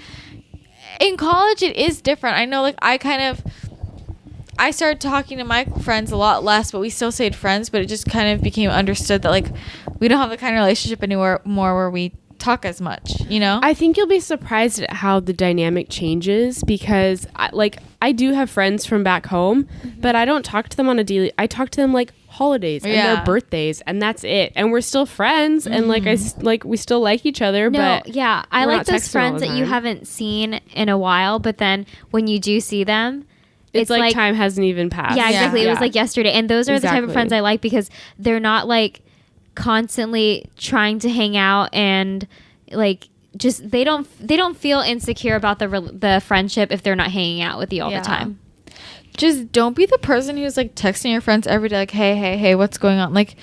in college, it is different. I know, like I started talking to my friends a lot less, but we still stayed friends. But it just kind of became understood that like we don't have the kind of relationship anymore where we talk as much, you know? I think you'll be surprised at how the dynamic changes because I do have friends from back home, but I don't talk to them on a daily. I talk to them like holidays and their birthdays, and that's it. And we're still friends, and we still like each other. But yeah, I like those friends that you haven't seen in a while, but then when you do see them, it's like time hasn't even passed. Yeah, exactly. Yeah. It was like yesterday, and those are the type of friends I like because they're not like constantly trying to hang out and like just they don't feel insecure about the friendship if they're not hanging out with you all the time. Just don't be the person who's like texting your friends every day like hey what's going on, like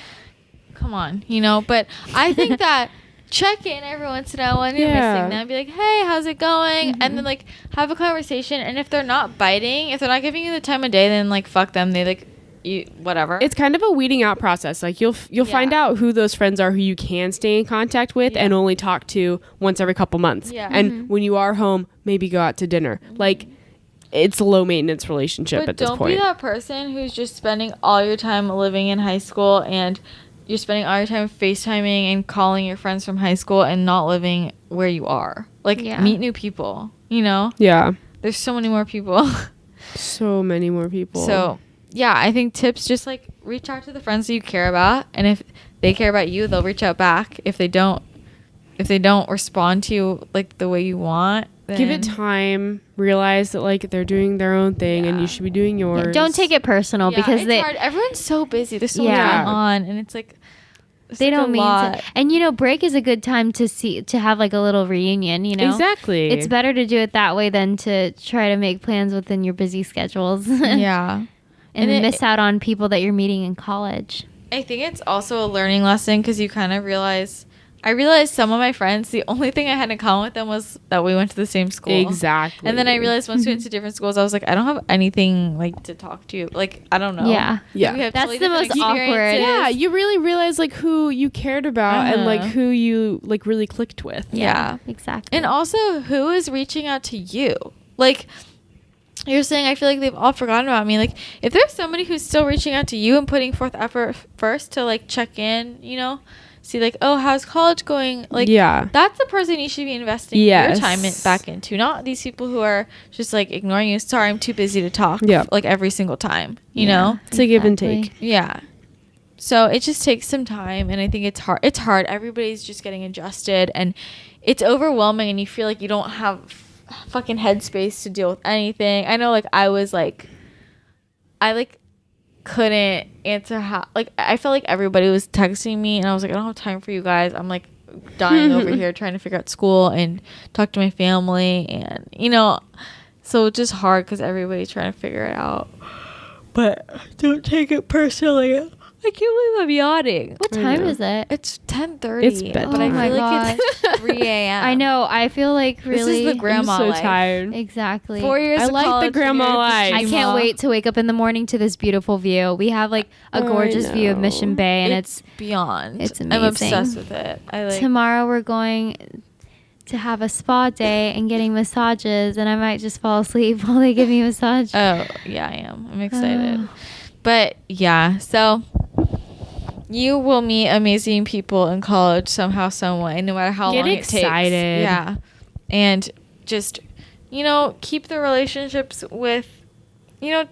come on, you know. But I think that check in every once in a while when you're missing them. Be like, hey, how's it going? And then like have a conversation. And if they're not biting, if they're not giving you the time of day, then like fuck them. They like you, whatever. It's kind of a weeding out process. Like you'll find out who those friends are who you can stay in contact with and only talk to once every couple months. Yeah. And when you are home, maybe go out to dinner. Like it's a low maintenance relationship at this point. Don't be that person who's just spending all your time living in high school and you're spending all your time FaceTiming and calling your friends from high school and not living where you are. Like meet new people, you know? Yeah. There's so many more people. So many more people. So yeah, I think tips, just like reach out to the friends that you care about, and if they care about you, they'll reach out back. If they don't respond to you like the way you want, then give it time. Realize that like they're doing their own thing and you should be doing yours. Yeah, don't take it personal because it's hard. Everyone's so busy. There's so much going on, and it's like they don't mean to. And you know, break is a good time to have like a little reunion, you know. Exactly. It's better to do it that way than to try to make plans within your busy schedules. Yeah. And then miss out on people that you're meeting in college. I think it's also a learning lesson because you kind of realize. I realized some of my friends, the only thing I had in common with them was that we went to the same school. Exactly. And then I realized once we went to different schools, I was like, I don't have anything like to talk to you. Like, I don't know. Yeah. Yeah. That's the most awkward. Yeah. You really realize like who you cared about and like who you like really clicked with. Yeah. Exactly. And also who is reaching out to you? Like, you're saying, I feel like they've all forgotten about me. Like, if there's somebody who's still reaching out to you and putting forth effort first to like check in, you know, see like, oh, how's college going? Like, that's the person you should be investing your time back into, not these people who are just like ignoring you. Sorry, I'm too busy to talk. Like every single time, you know. It's a give and take. Yeah. So it just takes some time, and I think it's hard. It's hard. Everybody's just getting adjusted, and it's overwhelming, and you feel like you don't have fucking headspace to deal with anything. I know, like, I was like, I like couldn't answer I felt like everybody was texting me, and I was like, I don't have time for you guys. I'm like dying over here trying to figure out school and talk to my family, and you know, so it's just hard because everybody's trying to figure it out. But don't take it personally. I can't believe I'm yawning. What time is it? It's 10:30. It's bedtime. But I feel like it's 3 a.m. I know. I feel like really. This is the grandma I'm so life. tired. Exactly. 4 years I of like college, the grandma life. I can't wait to wake up in the morning to this beautiful view. We have like a gorgeous view of Mission Bay, and it's beyond. It's amazing. I'm obsessed with it. Tomorrow we're going to have a spa day and getting massages, and I might just fall asleep while they give me a massage. Oh yeah, I am. I'm excited. But yeah, so you will meet amazing people in college somehow, some way, no matter how long it takes. Get excited. Yeah. And just, you know, keep the relationships with, you know,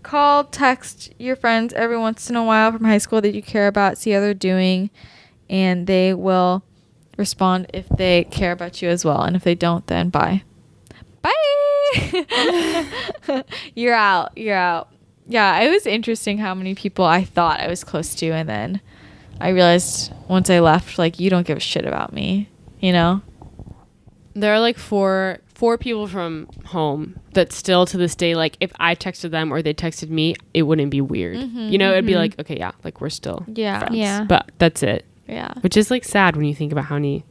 call, text your friends every once in a while from high school that you care about, see how they're doing, and they will respond if they care about you as well. And if they don't, then bye. Bye. You're out. Yeah, it was interesting how many people I thought I was close to, and then I realized once I left, like, you don't give a shit about me, you know? There are like four people from home that still to this day, like, if I texted them or they texted me, it wouldn't be weird. You know, it'd be like, okay, yeah, like, we're still friends. Yeah. But that's it. Yeah. Which is like sad when you think about how many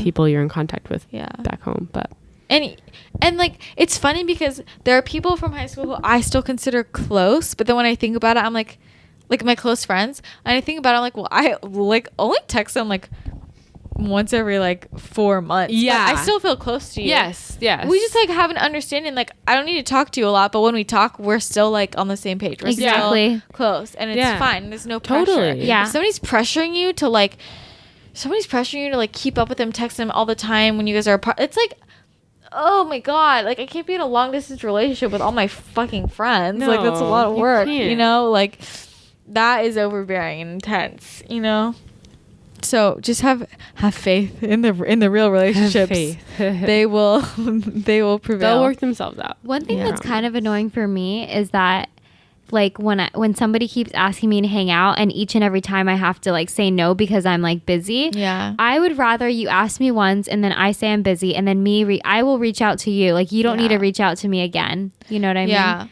people you're in contact with back home. But And like, it's funny because there are people from high school who I still consider close, but then when I think about it, I'm like my close friends, and I think about it, I'm like, well, I like only text them like once every like 4 months. Yeah, I still feel close to you. Yes. We just like have an understanding. Like, I don't need to talk to you a lot, but when we talk, we're still like on the same page. We're still close, and it's fine. There's no pressure. Totally. Yeah. If somebody's pressuring you to like keep up with them, text them all the time when you guys are apart. It's like, oh my god, like, I can't be in a long distance relationship with all my fucking friends. No, like, that's a lot of work, you know? Like, that is overbearing and intense, you know? So just have faith in the real relationships. They will prevail. They'll work themselves out. One thing that's kind of annoying for me is that, like, when somebody keeps asking me to hang out, and each and every time I have to like say no because I'm like busy. Yeah. I would rather you ask me once and then I say I'm busy, and then I will reach out to you. Like, you don't need to reach out to me again. You know what I mean? Yeah.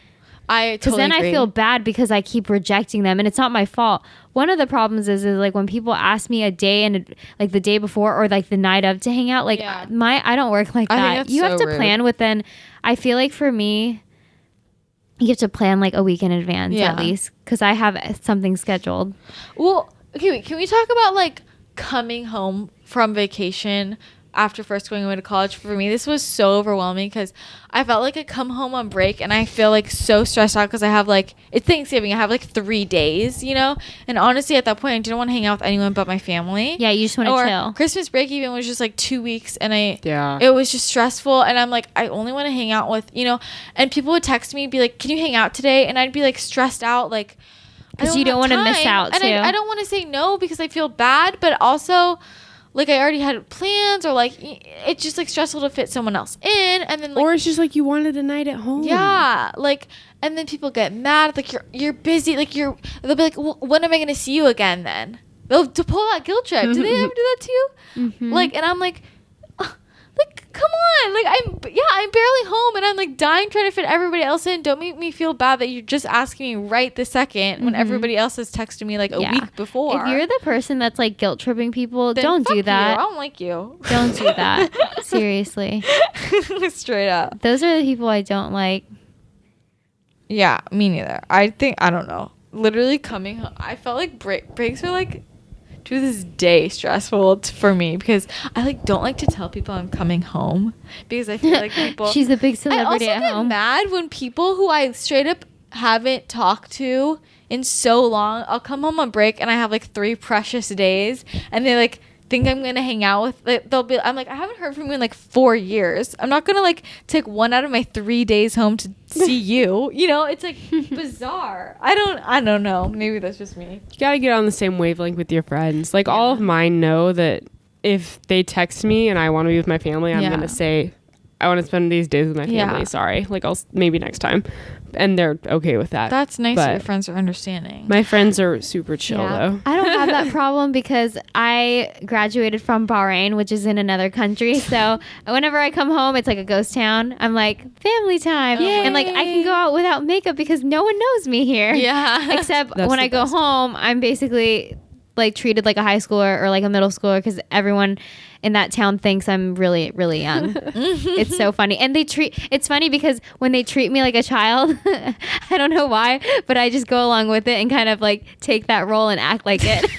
I totally Because then agree. I feel bad because I keep rejecting them, and it's not my fault. One of the problems is like when people ask me a day and like the day before or like the night of to hang out. Like I don't work like I think that. that's You so have to rude. plan within. I feel like for me, you have to plan like a week in advance at least because I have something scheduled. Well, okay, wait, can we talk about like coming home from vacation after first going away to college? For me, this was so overwhelming because I felt like I come home on break and I feel like so stressed out because I have like, it's Thanksgiving, I have like 3 days, you know? And honestly, at that point, I didn't want to hang out with anyone but my family. Yeah, you just want to chill. Christmas break even was just like 2 weeks and Yeah. it was just stressful. And I'm like, I only want to hang out with, you know, and people would text me, be like, can you hang out today? And I'd be like stressed out, like, because you don't want to miss out and too. I don't want to say no because I feel bad, but also like I already had plans, or like it's just like stressful to fit someone else in, and then like, or it's just like you wanted a night at home. yeah, like, and then people get mad, like you're busy, like they'll be like, well, when am I going to see you again? Then they'll to pull that guilt trip. Do they ever do that to you? Mm-hmm. Like, and I'm like, like, come on, like I'm barely home and I'm like dying trying to fit everybody else in. Don't make me feel bad that you're just asking me right this second when everybody else has texted me like a week before. If you're the person that's like guilt tripping people, Then don't do fuck that. you. I don't like you. Don't do that. Seriously. Straight up. Those are the people I don't like. Yeah, me neither. I don't know. Literally coming home, I felt like breaks are like to this day stressful for me because I like don't like to tell people I'm coming home because I feel like people. She's a big celebrity I also at get home. mad when people who I straight up haven't talked to in so long. I'll come home on break and I have like 3 precious days, and they like think I'm gonna hang out with. Like, I'm like, I haven't heard from you in like 4 years. I'm not gonna like take 1 out of my 3 days home to see you. You know, it's like bizarre. I don't know. Maybe that's just me. You gotta get on the same wavelength with your friends. Like all of mine know that if they text me and I want to be with my family, I'm gonna say I want to spend these days with my family. Sorry, like I'll maybe next time, and they're okay with that. That's nice that your friends are understanding. My friends are super chill though. I don't have that problem because I graduated from Bahrain, which is in another country. So whenever I come home, it's like a ghost town. I'm like, family time. And like I can go out without makeup because no one knows me here. Yeah. Except when I go home, I'm basically like treated like a high schooler or like a middle schooler because everyone in that town thinks I'm really, really young. It's so funny. And it's funny because when they treat me like a child, I don't know why, but I just go along with it and kind of like take that role and act like it.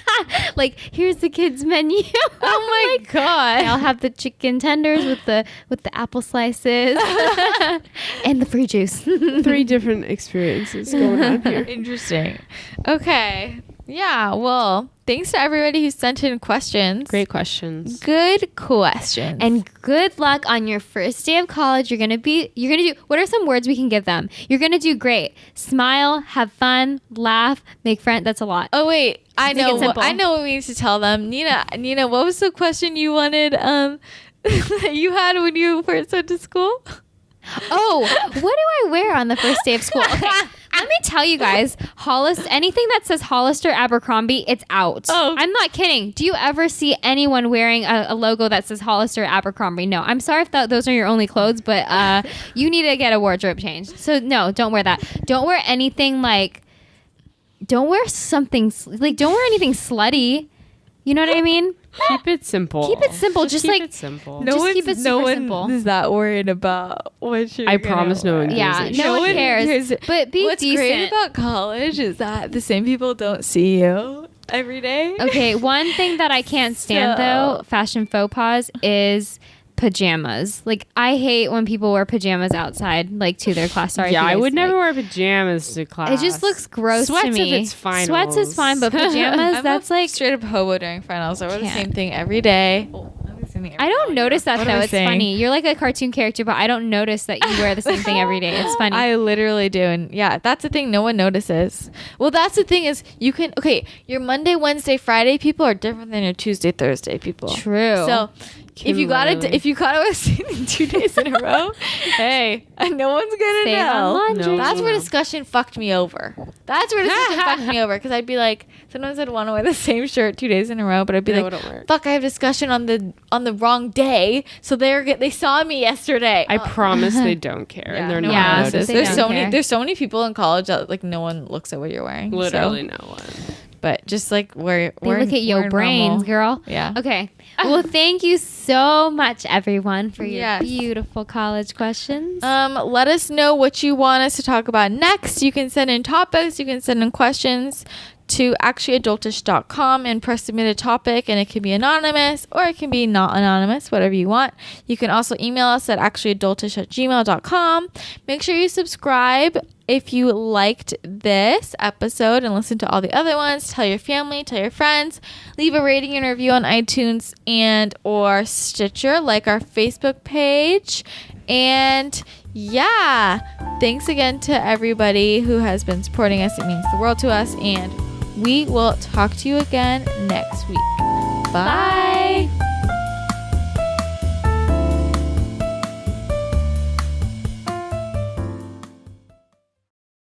Like, here's the kids menu. Oh my God. I'll have the chicken tenders with the apple slices and the free juice. 3 different experiences going on here. Interesting. Okay. Yeah, well, thanks to everybody who sent in questions. Great questions. Good questions. And good luck on your first day of college. You're gonna do, what are some words we can give them? You're gonna do great. Smile, have fun, laugh, make friends. That's a lot. Oh wait, I Make it know simple. I know what we need to tell them. Nina, what was the question you wanted that you had when you first went to school? Oh, what do I wear on the first day of school? Okay, let me tell you guys, anything that says Hollister, Abercrombie, it's out. Oh. I'm not kidding. Do you ever see anyone wearing a logo that says Hollister, Abercrombie? No. I'm sorry if those are your only clothes, but you need to get a wardrobe change. So no, don't wear that. Don't wear anything like, don't wear anything slutty. You know what I mean? Keep it simple. Keep it simple. Just keep like it simple. Just keep it super simple. is that worried about what you're I promise no one Yeah, cares. no one cares. But be What's decent. great about college is that the same people don't see you every day. Okay, one thing that I can't stand though, fashion faux pas, is pajamas. Like, I hate when people wear pajamas outside, like to their class. Sorry. Yeah, if you I guys, would never like, wear pajamas to class. It just looks gross Sweats to me. if it's finals. Sweats is fine, but pajamas, I'm that's a like. straight up hobo during finals. I wear the Can't. same thing every day. I don't notice that What though. am I It's saying? funny. You're like a cartoon character, but I don't notice that you wear the same thing every day. It's funny. I literally do. And yeah, that's the thing no one notices. Well, that's the thing is your Monday, Wednesday, Friday people are different than your Tuesday, Thursday people. True. So if you got Literally. if you got to same 2 days in a row, hey, no one's gonna Save on know. laundry. No. That's where discussion fucked me over. That's where decision fucked me over, because I'd be like, sometimes I'd want to wear the same shirt 2 days in a row, but I'd be fuck, I have discussion on the wrong day, so they saw me yesterday. I promise they don't care, and they're not noticing. There's so many people in college that like no one looks at what you're wearing. Literally no one. But just like we're look at your brains, girl. Yeah. Okay. Well, thank you so much, everyone, for your beautiful college questions. Let us know what you want us to talk about next. You can send in topics. You can send in questions to actuallyadultish.com and press submit a topic, and it can be anonymous or it can be not anonymous, whatever you want. You can also email us at actuallyadultish@gmail.com. Make sure you subscribe if you liked this episode and listen to all the other ones. Tell your family, tell your friends, leave a rating and review on iTunes and or Stitcher, like our Facebook page. And yeah, thanks again to everybody who has been supporting us. It means the world to us, and we will talk to you again next week. Bye.